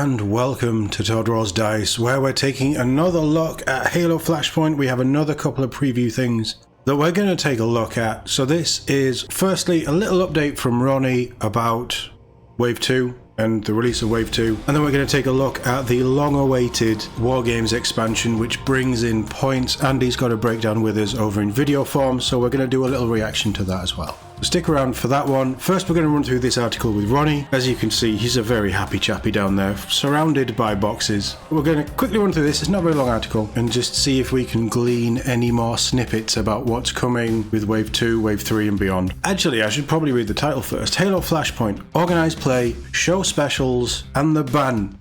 and welcome to Todd Rolls Dice, where we're taking another look at Halo Flashpoint. We have another couple of preview things that we're going to take a look at. So this is firstly a little update from Ronnie about Wave 2 and the release of Wave 2, and then we're going to take a look at the long-awaited Wargames expansion, which brings in points. Andy's got a breakdown with us over in video form, so we're going to do a little reaction to that as well. Stick around for that one. First, we're going to run through this article with Ronnie. As you can see, he's a very happy chappy down there, surrounded by boxes. We're going to quickly run through this. It's not a very long article, and just see if we can glean any more snippets about what's coming with Wave 2, Wave 3 and beyond. Actually, I should probably read the title first. Halo Flashpoint, Organized Play, Show Specials, and the Ban.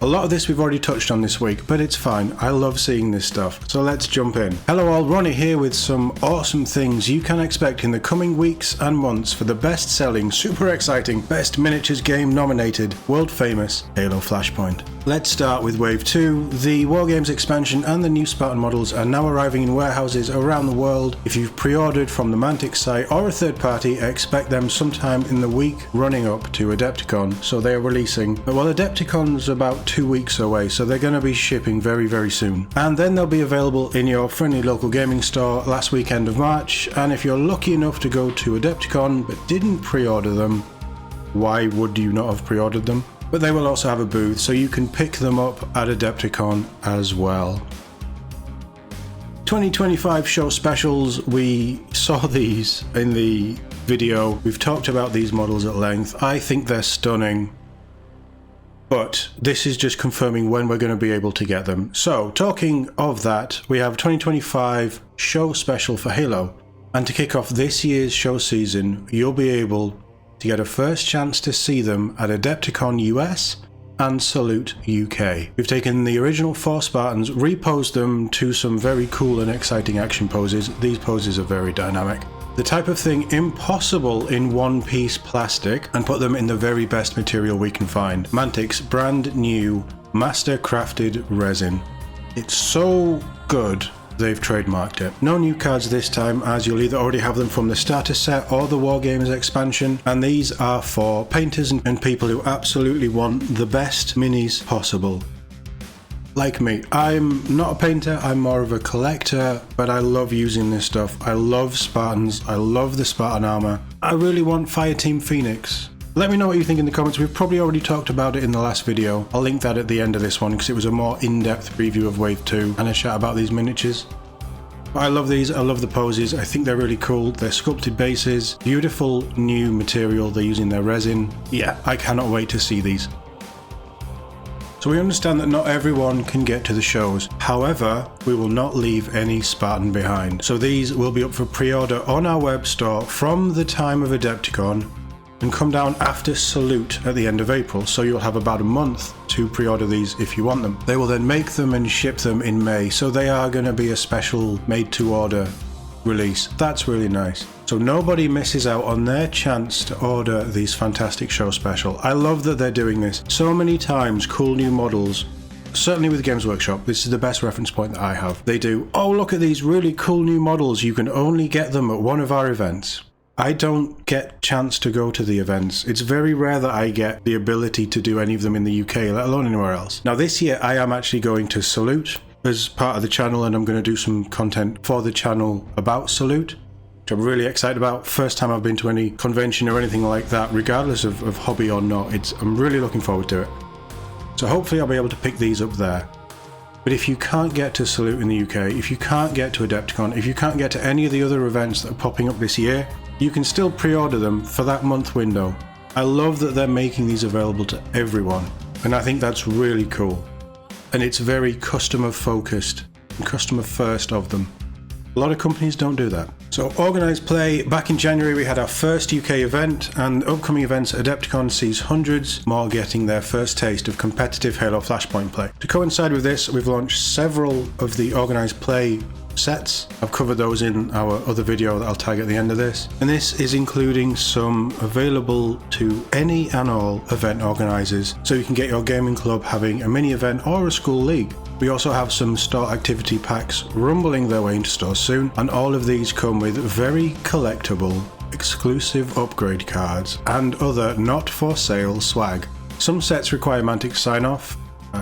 A lot of this we've already touched on this week, but it's fine. I love seeing this stuff. So let's jump in. Hello all, Ronnie here with some awesome things you can expect in the coming weeks and months for the best-selling, super exciting, best miniatures game nominated, world famous Halo Flashpoint. Let's start with Wave 2. The Wargames expansion and the new Spartan models are now arriving in warehouses around the world. If you've pre-ordered from the Mantic site or a third party, expect them sometime in the week running up to Adepticon. So they are releasing, well, Adepticon's about 2 weeks away, so they're going to be shipping very soon. And then they'll be available in your friendly local gaming store last weekend of March. And if you're lucky enough to go to Adepticon but didn't pre-order them, why would you not have pre-ordered them? But they will also have a booth, so you can pick them up at Adepticon as well. 2025 show specials, we saw these in the video. We've talked about these models at length. I think they're stunning, but this is just confirming when we're going to be able to get them. So talking of that, we have 2025 show special for Halo, and to kick off this year's show season, you'll be able to get a first chance to see them at Adepticon US and Salute UK. We've taken the original 4 Spartans, reposed them to some very cool and exciting action poses. These poses are very dynamic. The type of thing impossible in one-piece plastic, and put them in the very best material we can find. Mantic's brand new master crafted resin. It's so good they've trademarked it. No new cards this time, as you'll either already have them from the starter set or the Wargames expansion, and these are for painters and people who absolutely want the best minis possible. Like me, I'm not a painter, I'm more of a collector, but I love using this stuff. I love Spartans, I love the Spartan armor. I really want Fireteam Phoenix. Let me know what you think in the comments. We've probably already talked about it in the last video. I'll link that at the end of this one because it was a more in-depth preview of Wave 2 and a chat about these miniatures. But I love these, I love the poses, I think they're really cool. They're sculpted bases, beautiful new material, they're using their resin. Yeah, I cannot wait to see these. So we understand that not everyone can get to the shows. However, we will not leave any Spartan behind. So these will be up for pre-order on our web store from the time of Adepticon, and come down after Salute at the end of April, so you'll have about a month to pre-order these if you want them. They will then make them and ship them in May, so they are going to be a special made-to-order release. That's really nice. So nobody misses out on their chance to order these fantastic show special. I love that they're doing this. So many times, cool new models, certainly with Games Workshop, this is the best reference point that I have. They do, oh look at these really cool new models, you can only get them at one of our events. I don't get chance to go to the events. It's very rare that I get the ability to do any of them in the UK, let alone anywhere else. Now this year I am actually going to Salute as part of the channel, and I'm going to do some content for the channel about Salute, which I'm really excited about. First time I've been to any convention or anything like that, regardless of hobby or not. I'm really looking forward to it. So hopefully I'll be able to pick these up there. But if you can't get to Salute in the UK, if you can't get to Adepticon, if you can't get to any of the other events that are popping up this year, you can still pre-order them for that month window. I love that they're making these available to everyone, and I think that's really cool. And it's very customer focused and customer first of them. A lot of companies don't do that. So Organised Play, back in January we had our first UK event, and upcoming events at Adepticon sees hundreds more getting their first taste of competitive Halo Flashpoint play. To coincide with this, we've launched several of the Organised Play sets. I've covered those in our other video that I'll tag at the end of this. And this is including some available to any and all event organisers, so you can get your gaming club having a mini event or a school league. We also have some store activity packs rumbling their way into stores soon, and all of these come with very collectible, exclusive upgrade cards and other not for sale swag. Some sets require Mantic sign-off.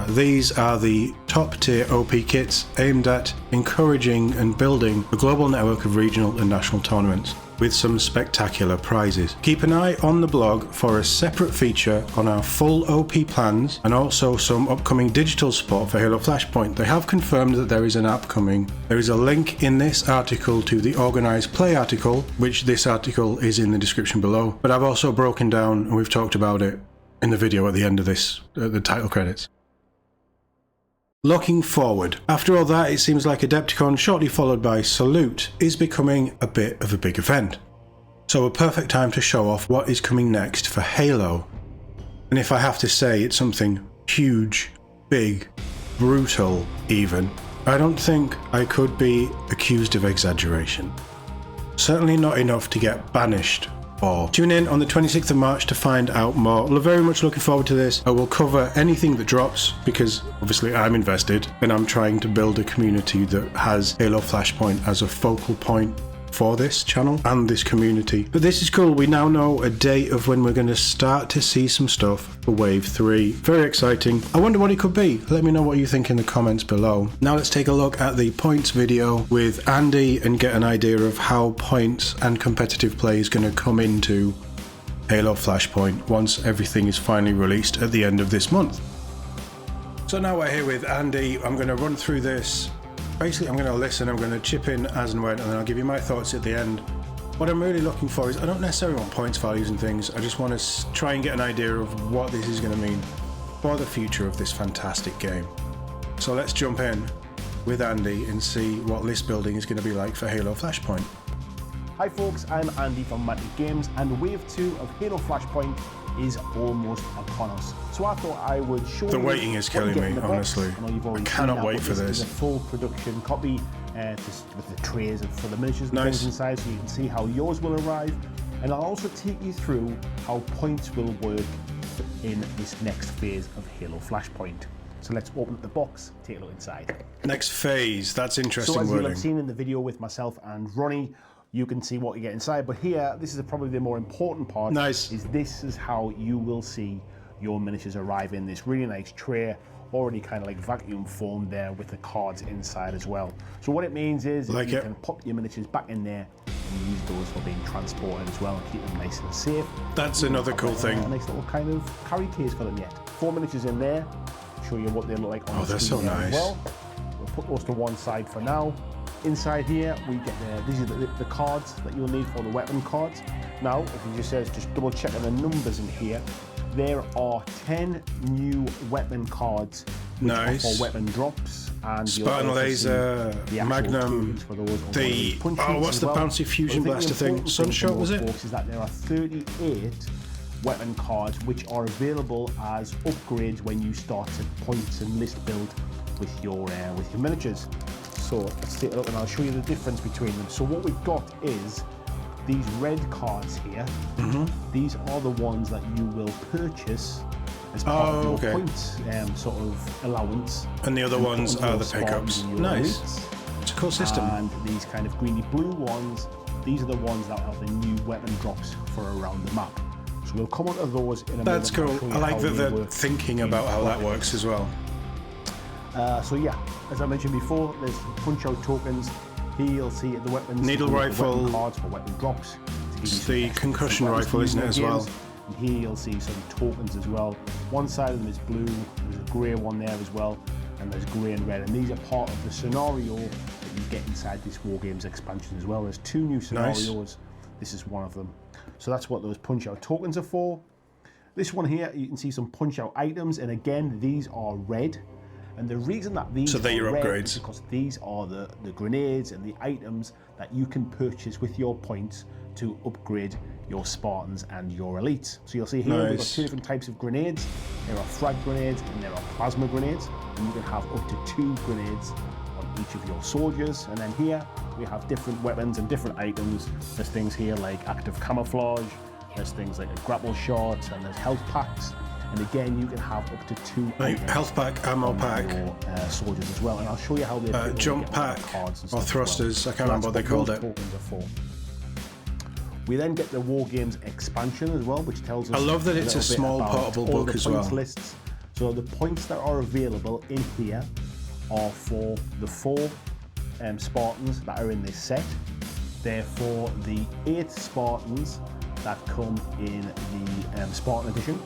These are the top tier OP kits aimed at encouraging and building a global network of regional and national tournaments with some spectacular prizes. Keep an eye on the blog for a separate feature on our full OP plans and also some upcoming digital support for Halo Flashpoint. They have confirmed that there is an app coming. There is a link in this article to the organised play article, which this article is in the description below, but I've also broken down, and we've talked about it in the video at the end of this, the title credits. Looking forward. After all that, it seems like Adepticon, shortly followed by Salute, is becoming a bit of a big event. So a perfect time to show off what is coming next for Halo. And if I have to say it's something huge, big, brutal even, I don't think I could be accused of exaggeration. Certainly not enough to get banished. Tune in on the 26th of March to find out more. We're very much looking forward to this. I will cover anything that drops because obviously I'm invested and I'm trying to build a community that has Halo Flashpoint as a focal point for this channel and this community. But this is cool. We now know a date of when we're going to start to see some stuff for Wave 3. Very exciting. I wonder what it could be. Let me know what you think in the comments below. Now let's take a look at the points video with Andy and get an idea of how points and competitive play is going to come into Halo Flashpoint once everything is finally released at the end of this month. So now we're here with Andy. I'm going to run through this. Basically, I'm going to listen, I'm going to chip in as and when, and then I'll give you my thoughts at the end. What I'm really looking for is, I don't necessarily want points values and things, I just want to try and get an idea of what this is going to mean for the future of this fantastic game. So let's jump in with Andy and see what list building is going to be like for Halo Flashpoint. Hi folks, I'm Andy from Mantic Games, and Wave 2 of Halo Flashpoint is almost upon us. So I thought I would show you. The waiting is killing me, honestly. I cannot wait for this. This is a full production copy with the trays for the miniatures and things inside, so you can see how yours will arrive. And I'll also take you through how points will work in this next phase of Halo Flashpoint. So let's open up the box, take a look inside. Next phase, that's interesting. So as wording. you'll have seen in the video with myself and Ronnie, you can see what you get inside, but here, this is probably the more important part. Nice. This is how you will see your miniatures arrive in this really nice tray, already kind of like vacuum formed there with the cards inside as well. So what it means is you can pop your miniatures back in there and use those for being transported as well and keep them nice and safe. That's another cool thing. A nice little kind of carry case for them yet. 4 miniatures in there, show you what they look like on the they're so nice. as well. We'll put those to one side for now. Inside here, we get these are the cards that you'll need for the weapon cards. Now, if you just double check the numbers in here, there are 10 new weapon cards which are for weapon drops. And Spartan Laser, Magnum, what's the bouncy fusion blaster thing? Sunshot, was it? Is that there are 38 weapon cards which are available as upgrades when you start to points and list build with your miniatures. So let's take a look and I'll show you the difference between them. So what we've got is these red cards here. These are the ones that you will purchase as part of your points sort of allowance. And the other ones are the pickups. Nice. It's a cool system. And these kind of greeny blue ones, these are the ones that have the new weapon drops for around the map. So we'll come on to those in a minute. That's cool. I like that they're thinking about how that works as well. So yeah, as I mentioned before, there's punch-out tokens. Here you'll see the weapons, needle rifle, weapon cards for weapon drops. It's the concussion rifle, isn't it, as well? And here you'll see some tokens as well. One side of them is blue, there's a grey one there as well, and there's grey and red. And these are part of the scenario that you get inside this War Games expansion as well. There's 2 new scenarios. Nice. This is one of them. So that's what those punch-out tokens are for. This one here, you can see some punch-out items, and again, these are red. And the reason that these are red is because these are the grenades and the items that you can purchase with your points to upgrade your Spartans and your elites. So you'll see here we've got 2 different types of grenades. There are frag grenades and there are plasma grenades. And you can have up to 2 grenades on each of your soldiers. And then here we have different weapons and different items. There's things here like active camouflage. There's things like a grapple shot, and there's health packs. And again, you can have up to 2 health pack, ammo pack, your soldiers as well. And I'll show you how they jump pack or thrusters. I can't remember what they called it. We then get the War Games expansion as well, which tells us. I love that it's a little bit small about portable all book the as points well. Lists. So the points that are available in here are for the 4 Spartans that are in this set. They're for the 8 Spartans that come in the Spartan edition,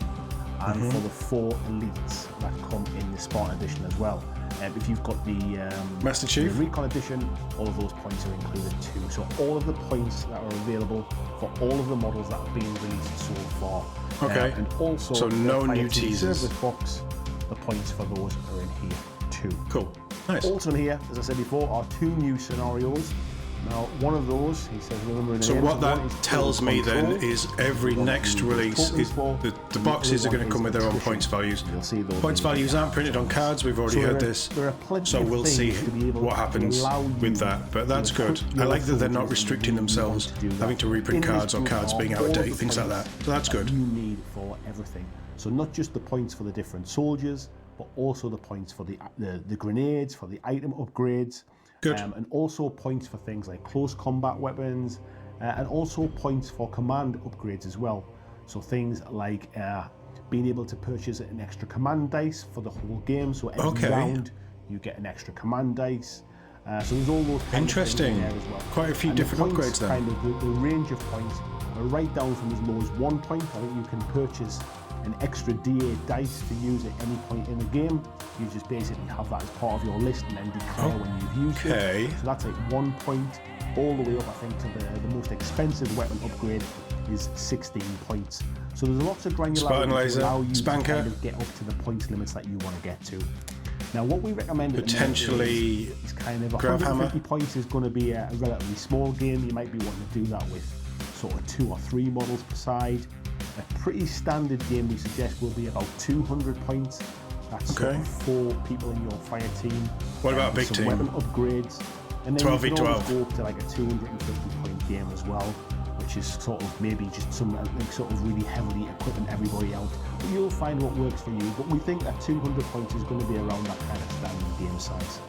and for the 4 elites that come in the Spartan edition as well. If you've got the Master Chief, the Recon edition, all of those points are included too. So all of the points that are available for all of the models that have been released so far. Okay. And also, so no new Fire Team teasers. Service box, the points for those are in here too. Cool. Nice. Also in here, as I said before, are 2 new scenarios. Now, one of those, he says, remember in the So name, what one that is tells me Control. then is every One next is release is tokens for, the boxes are other going to one come with is their own attrition. points values. You'll see those Points in the values aren't printed on cards. We've already heard this, there are plenty so of we'll things see to be able what to happens allow you with that. But that's to good. put I your like that they're not soldiers restricting in the way you themselves, want to do that. having to reprint In this cards or book cards are being out all of the date, things like that. points So that's good. You need for everything. So not just the points for the different soldiers, but also the points for the grenades, for the item upgrades. Good. And also points for things like close combat weapons, and also points for command upgrades as well. So things like being able to purchase an extra command dice for the whole game. So every round you get an extra command dice. So there's all those kind of things in there as well. Quite a few And different the points, upgrades there. Kind of the range of points are right down from as low as 1 point. I think you can purchase an extra D8 dice to use at any point in the game. You just basically have that as part of your list and then declare when you've used it. So that's like 1 point, all the way up, I think, to the most expensive weapon upgrade is 16 points. So there's lots of granularity Spartan laser, to allow you Spanker. to kind of get up to the points limits that you want to get to. Now, what we recommend at the moment Potentially is kind of Grav 150 Hammer. points is going to be a relatively small game. You might be wanting to do that with sort of 2 or 3 models per side. A pretty standard game we suggest will be about 200 points. That's sort of 4 people in your fire team. What about big some team? weapon upgrades. And then 12v12. you can always go up to like a 250 point game as well, which is sort of maybe just some like sort of really heavily equipping everybody out. But you'll find what works for you. But we think that 200 points is going to be around that kind of standard game size.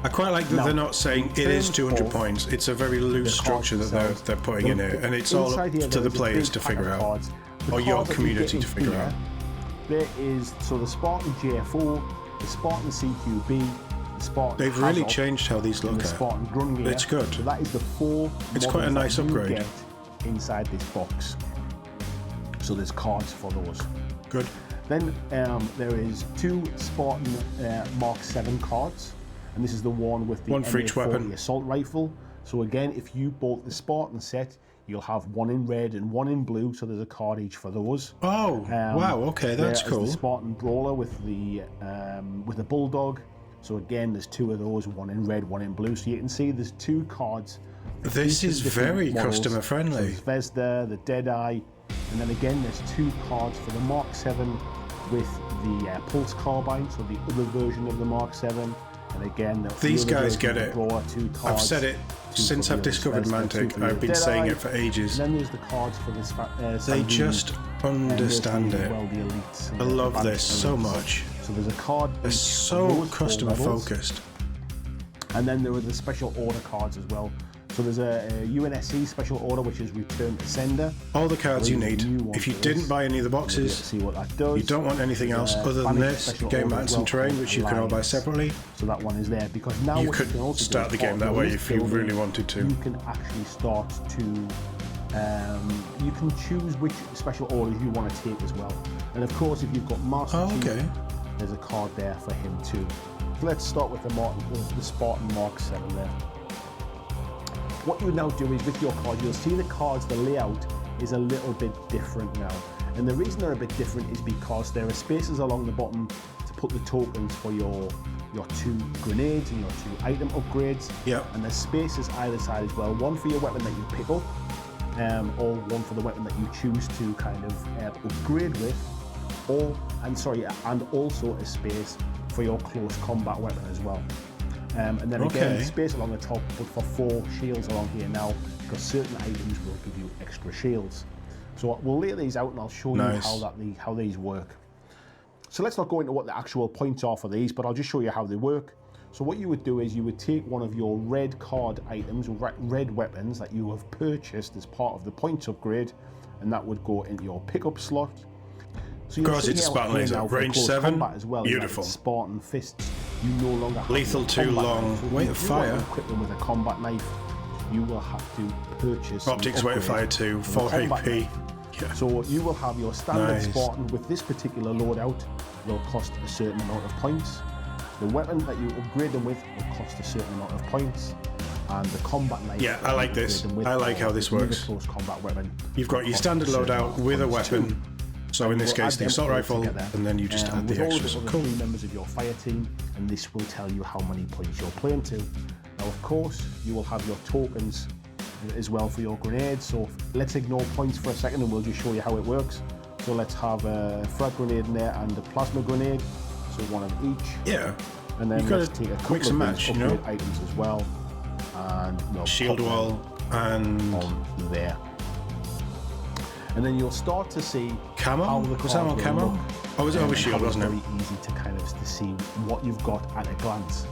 I quite like that Now, they're not saying it is 200 points. It's a very loose structure that they're putting in here, and it's all up to the players to figure out, or your community to figure out. There is, so the Spartan JFO, the Spartan CQB, the Spartan They've really Hazard, changed how these and look the at. Spartan Grungear. It's good. So that is the 4 It's quite a models nice that you upgrade. get inside this box. So there's cards for those. Good. Then there is 2 Spartan Mark 7 cards, and this is the one with the One for each MA-40 weapon. assault rifle. So again, if you bought the Spartan set, you'll have 1 in red and 1 in blue, so there's a card each for those. Oh, wow, okay, that's There is cool. the Spartan Brawler with the Bulldog. So again, there's 2 of those, 1 in red, 1 in blue. So you can see there's 2 cards. for This each is of the different very models. customer friendly. So there's Vesda, the Deadeye, and then again there's 2 cards for the Mark 7 with the Pulse Carbine, so the other version of the Mark 7. And again, These the other guys version get of it. the Brawler, 2 cards. I've said it 2 since for I've the discovered Vesda, 2 Mantic. for the I've been Deadeye. saying it for ages. And then there's the cards for the They Sandini, just and there's understand the, it. well, the elites and I the love advanced this so elites. much. So there's a card They're each so for those 4 customer models. focused. And then there are the special order cards as well. So there's a UNSC special order, which is Return to Sender. All the cards you There's a need. new one If you for didn't this. buy any of the We'll boxes, see what that does. you don't want anything There's else a other than Spanish this, special Game order Mats as and well Terrain, called which you can all buy Alliance. separately. So that one is there because now You what could can also do start as the part game of that your way list if you building, really wanted to. You can actually start to you can choose which special orders you want to take as well. And of course, if you've got Master Chief, there's a card there for him too. So let's start with the Spartan Mark 7 there. What you now do is with your card, you'll see the cards, the layout is a little bit different now. And the reason they're a bit different is because there are spaces along the bottom to put the tokens for your 2 grenades and your 2 item upgrades. Yep. And there's spaces either side as well. One for your weapon that you pick up, or one for the weapon that you choose to kind of upgrade with, and also a space for your close combat weapon as well. And then again, space along the top, but for 4 shields along here now, because certain items will give you extra shields. So we'll lay these out and I'll show you how these work. So let's not go into what the actual points are for these, but I'll just show you how they work. So what you would do is you would take one of your red card items, red weapons that you have purchased as part of the points upgrade, and that would go into your pickup slot. So of course, it's a Spartan laser, range 7, as well, beautiful. Spartan fists, you no longer have lethal too long, so weight of fire. Equip them with a combat knife, you will have to purchase Optics, weight of fire 2, 4 AP. Yeah. So you will have your standard Nice. Spartan with this particular loadout will cost a certain amount of points. The weapon that you upgrade them with will cost a certain amount of points. And the combat knife. Yeah, I like this. I like how this works. Close combat weapon. You've got your standard loadout with a weapon. So in this case, the assault rifle, and then you just add the extras. With all Cool. the 3 members of your fire team, and this will tell you how many points you're playing to. Now, of course, you will have your tokens as well for your grenades. So let's ignore points for a second, and we'll just show you how it works. So let's have a frag grenade in there and a plasma grenade. So one of each. Yeah. And then You let's gotta take a mix couple and of match, these you know? upgrade items as well. And we'll Shield pop them wall and on there. And then you'll start to see Camo? how the Was that cards on will camo? look. Oh, was it And over shield, how it's wasn't it? very easy to kind of to see what you've got at a glance.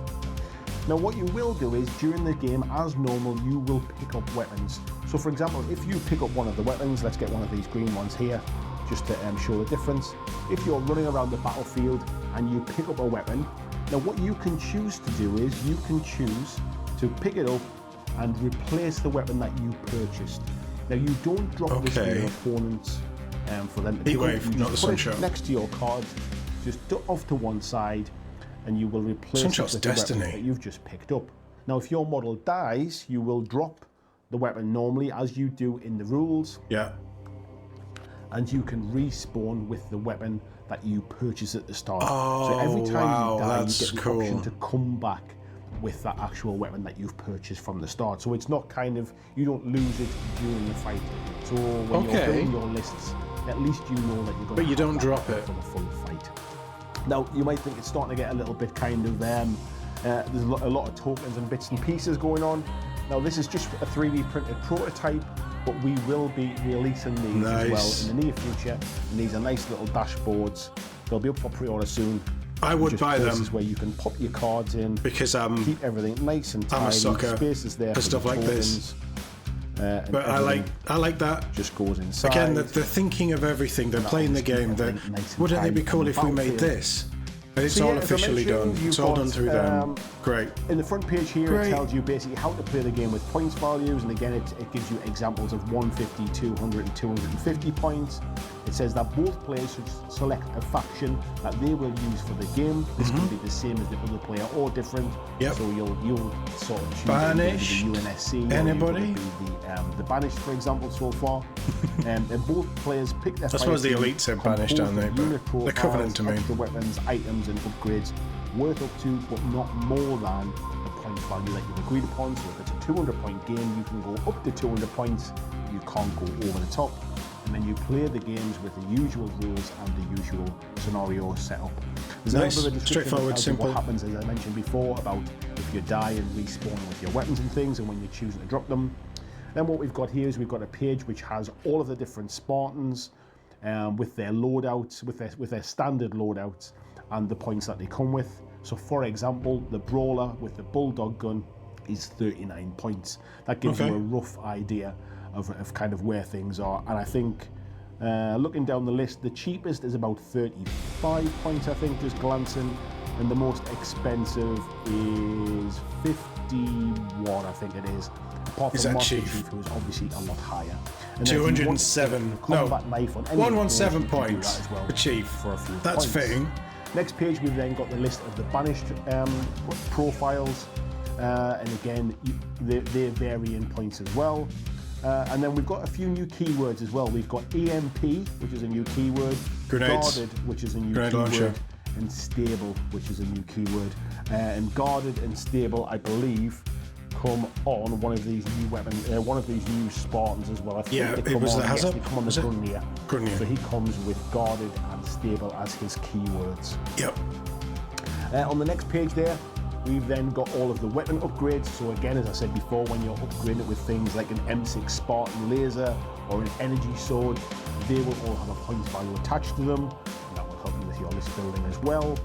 Now what you will do is during the game, as normal, you will pick up weapons. So for example, if you pick up one of the weapons, let's get one of these green ones here, just to show the difference. If you're running around the battlefield and you pick up a weapon, now what you can choose to do is you can choose to pick it up and replace the weapon that you purchased. Now you don't drop this on your opponents for them to pick up. You not the just put it Sunshot. next to your card, just off to one side, and you will replace Sunshot's it with the weapon Destiny. that you've just picked up. Now if your model dies, you will drop the weapon normally as you do in the rules, Yeah. and you can respawn with the weapon that you purchased at the start. Oh, so every time wow, you die, that's you get the cool. option to come back with that actual weapon that you've purchased from the start. So it's not kind of, you don't lose it during the fight. So when you're building your lists, at least you know that you're going to But you don't drop it for the full fight. Now, you might think it's starting to get a little bit kind of, there's a lot of tokens and bits and pieces going on. Now, this is just a 3D printed prototype, but we will be releasing these as well in the near future. And these are nice little dashboards. They'll be up for pre-order soon. I would buy them. This is where you can pop your cards in, because keep everything nice and tidy. I'm a sucker Spaces there for stuff like this. But I like that. Just goes inside. Again, they're thinking of everything. They're playing the game. Wouldn't it be cool if we made this? And it's all officially done. It's all done through them. Great. In the front page here, it tells you basically how to play the game with points values, and again, it gives you examples of 150, 200, and 250 points. It says that both players should select a faction that they will use for the game. This can be the same as the other player or different. Yep. So you'll sort of choose Banish. the UNSC. Anybody? Or the Banished, for example, so far. And both players pick their. I suppose the elite said Banished, aren't they? But they're Covenant to me. Extra weapons, items, and upgrades worth up to, but not more than the point value that you've agreed upon. So if it's a 200-point game, you can go up to 200 points. You can't go over the top. And then you play the games with the usual rules and the usual scenario setup. There's Nice, a little bit of description straightforward, of simple. what happens, as I mentioned before, about if you die and respawn with your weapons and things, and when you're choosing to drop them. Then what we've got here is we've got a page which has all of the different Spartans with their loadouts, with their standard loadouts, and the points that they come with. So, for example, the Brawler with the Bulldog gun is 39 points. That gives you a rough idea of kind of where things are. And I think, looking down the list, the cheapest is about 35 points, I think, just glancing. And the most expensive is 51, I think it is. Apart from Master Chief, who is obviously a lot higher. And 207. No, 117 points as well for Chief. For a few That's points. fitting. Next page, we've then got the list of the Banished profiles. And again, they vary in points as well. And then we've got a few new keywords as well. We've got EMP, which is a new keyword. Grenades. Guarded, which is a new Grenade keyword. launcher. And stable, which is a new keyword. And guarded and stable, I believe, come on one of these new weapons, one of these new Spartans as well. I think they come on, yes, they come on the Gunnier. So he comes with guarded and stable as his keywords. Yep. On the next page there, we've then got all of the weapon upgrades. So again, as I said before, when you're upgrading it with things like an M6 Spartan laser or an energy sword, they will all have a points value attached to them. That will help you with your list building as well.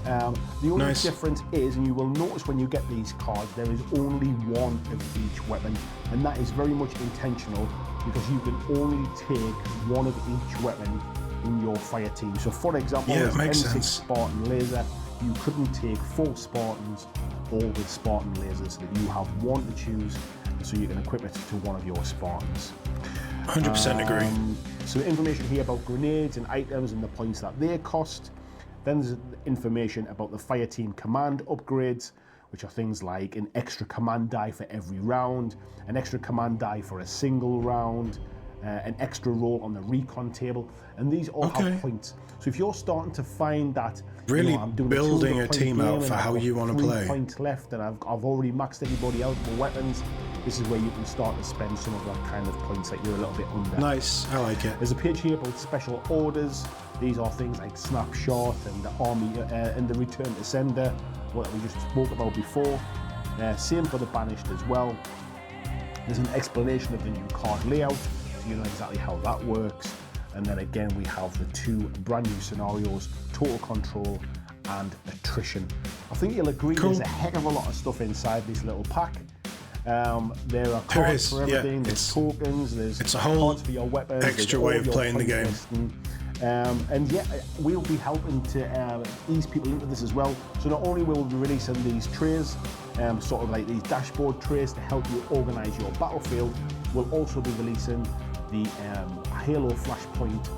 The only Nice. difference is, and you will notice when you get these cards, there is only one of each weapon, and that is very much intentional because you can only take one of each weapon in your fire team. So for example, Yeah, this it makes M6 sense. Spartan laser, you couldn't take 4 Spartans all with Spartan lasers, that you have one to choose, so you can equip it to one of your Spartans. 100% agree. So the information here about grenades and items and the points that they cost. Then there's information about the fire team command upgrades, which are things like an extra command die for every round, an extra command die for a single round, an extra roll on the recon table, and these all have points. So if you're starting to find that Really I'm doing building a 200 point team out game for and how I've got you want to 3 play. points left and I've already maxed everybody out for weapons, this is where you can start to spend some of that kind of points that you're a little bit under. Nice, I like it. There's a page here about special orders. These are things like Snapshot and the Army and the Return to Sender, what we just spoke about before. Same for the Banished as well. There's an explanation of the new card layout, so you know exactly how that works. And then again, we have the 2 brand new scenarios, Total Control and Attrition. I think you'll agree there's a heck of a lot of stuff inside this little pack. There are cards for everything, there's tokens, there's a whole cards for your weapons, extra way of playing the game. And yeah, we'll be helping to ease people into this as well. So not only will we be releasing these trays, sort of like these dashboard trays to help you organize your battlefield, we'll also be releasing the Halo Flashpoint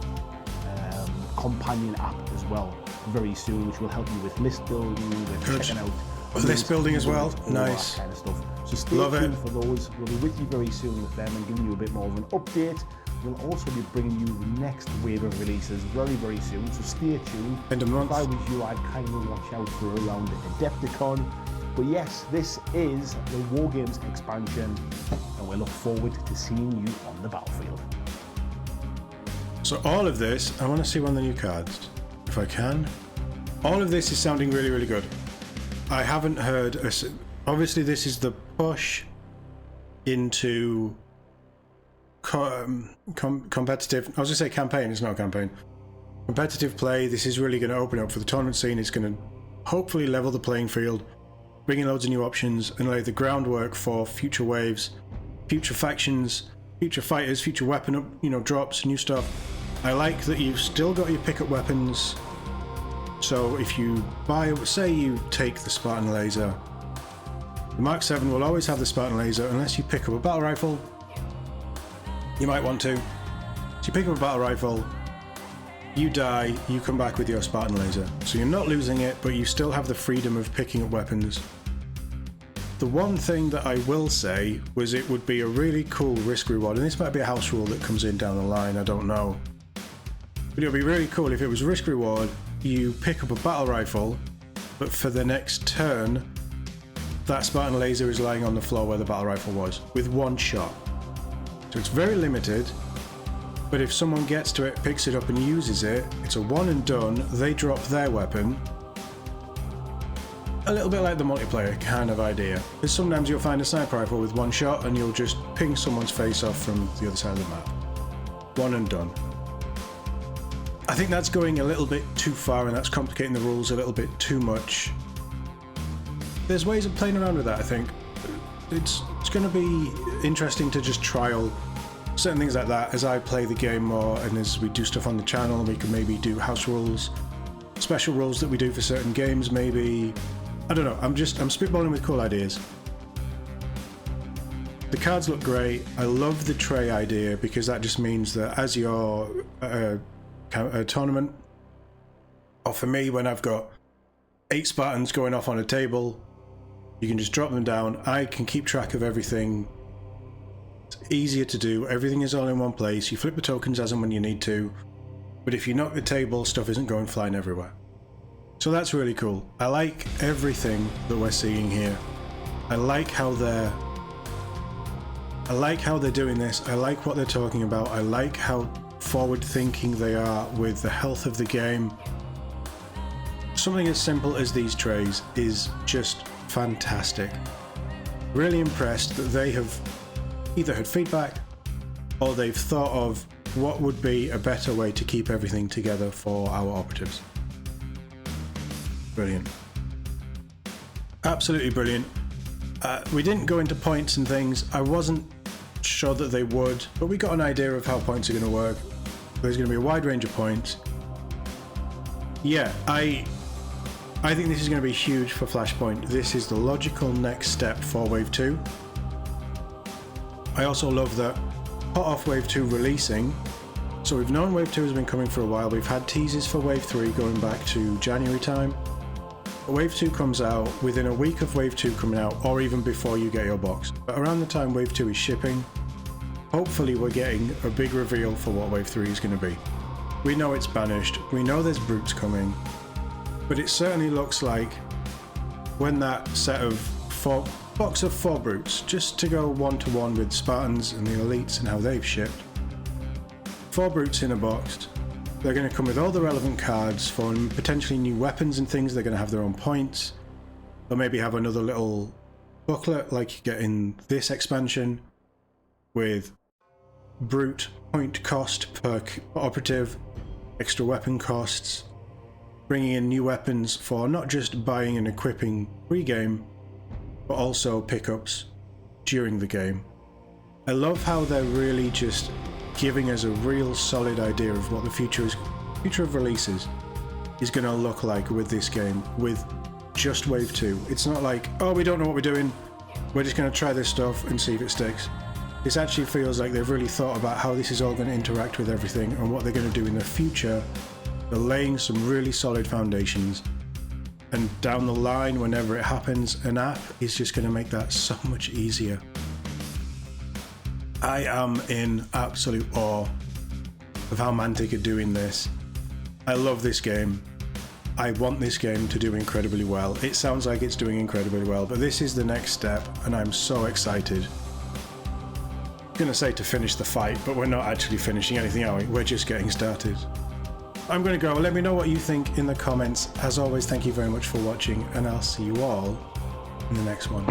companion app as well very soon, which will help you with list building, with checking out list building as well. Nice, that kind of stuff. So stay tuned for those. We'll be with you very soon with them and giving you a bit more of an update. We'll also be bringing you the next wave of releases very, very soon, so stay tuned. End of month. If I was you, I'd kind of watch out for around Adepticon. But yes, this is the War Games expansion, and we look forward to seeing you on the battlefield. So all of this, I want to see one of the new cards, if I can. All of this is sounding really, really good. I haven't heard, obviously this is the push into competitive, I was going to say campaign, it's not a campaign. Competitive play, this is really going to open up for the tournament scene. It's going to hopefully level the playing field, bring in loads of new options and lay the groundwork for future waves, future factions, future fighters, future weapon drops, new stuff. I like that you've still got your pickup weapons. So if you buy, say you take the Spartan laser, the Mark 7 will always have the Spartan laser unless you pick up a battle rifle. You might want to. So you pick up a battle rifle, you die, you come back with your Spartan laser. So you're not losing it, but you still have the freedom of picking up weapons. The one thing that I will say was it would be a really cool risk reward, and this might be a house rule that comes in down the line, I don't know. But it would be really cool if it was risk reward, you pick up a battle rifle, but for the next turn, that Spartan laser is lying on the floor where the battle rifle was, with one shot. So it's very limited, but if someone gets to it, picks it up and uses it, it's a one and done, they drop their weapon. A little bit like the multiplayer kind of idea. Because sometimes you'll find a sniper rifle with one shot and you'll just ping someone's face off from the other side of the map. One and done. I think that's going a little bit too far and that's complicating the rules a little bit too much. There's ways of playing around with that, I think. It's going to be interesting to just trial certain things like that as I play the game more and as we do stuff on the channel. We can maybe do house rules, special rules that we do for certain games maybe. I don't know, I'm spitballing with cool ideas. The cards look great. I love the tray idea because that just means that as you're a tournament, or for me when I've got 8 Spartans going off on a table, you can just drop them down. I can keep track of everything. It's easier to do. Everything is all in one place. You flip the tokens as and when you need to. But if you knock the table, stuff isn't going flying everywhere. So that's really cool. I like everything that we're seeing here. I like how they're doing this. I like what they're talking about. I like how forward thinking they are with the health of the game. Something as simple as these trays is just fantastic. Really impressed that they have either had feedback or they've thought of what would be a better way to keep everything together for our operatives. Brilliant. Absolutely brilliant. We didn't go into points and things. I wasn't sure that they would, but we got an idea of how points are going to work. There's going to be a wide range of points. Yeah, I think this is going to be huge for Flashpoint. This is the logical next step for Wave 2. I also love that hot off Wave 2 releasing. So we've known Wave 2 has been coming for a while. We've had teasers for Wave 3 going back to January time. But Wave 2 comes out within a week of Wave 2 coming out, or even before you get your box. But around the time Wave 2 is shipping, hopefully we're getting a big reveal for what Wave 3 is going to be. We know it's banished, we know there's brutes coming, but it certainly looks like when that set of box of 4 brutes, just to go 1-to-1 with Spartans and the elites and how they've shipped, 4 brutes in a box. They're going to come with all the relevant cards for potentially new weapons and things. They're going to have their own points. They'll maybe have another little booklet like you get in this expansion with brute point cost per operative, extra weapon costs, bringing in new weapons for not just buying and equipping pre-game, but also pickups during the game. I love how they're really just giving us a real solid idea of what the future of releases is going to look like with this game, with just Wave 2. It's not like, oh, we don't know what we're doing, we're just going to try this stuff and see if it sticks. This actually feels like they've really thought about how this is all going to interact with everything and what they're going to do in the future. They're laying some really solid foundations, and down the line, whenever it happens, an app is just going to make that so much easier. I am in absolute awe of how Mantic are doing this. I love this game. I want this game to do incredibly well. It sounds like it's doing incredibly well, but this is the next step, and I'm so excited. I'm going to say to finish the fight, but we're not actually finishing anything, are we? We're just getting started. I'm going to go. Let me know what you think in the comments. As always, thank you very much for watching, and I'll see you all in the next one.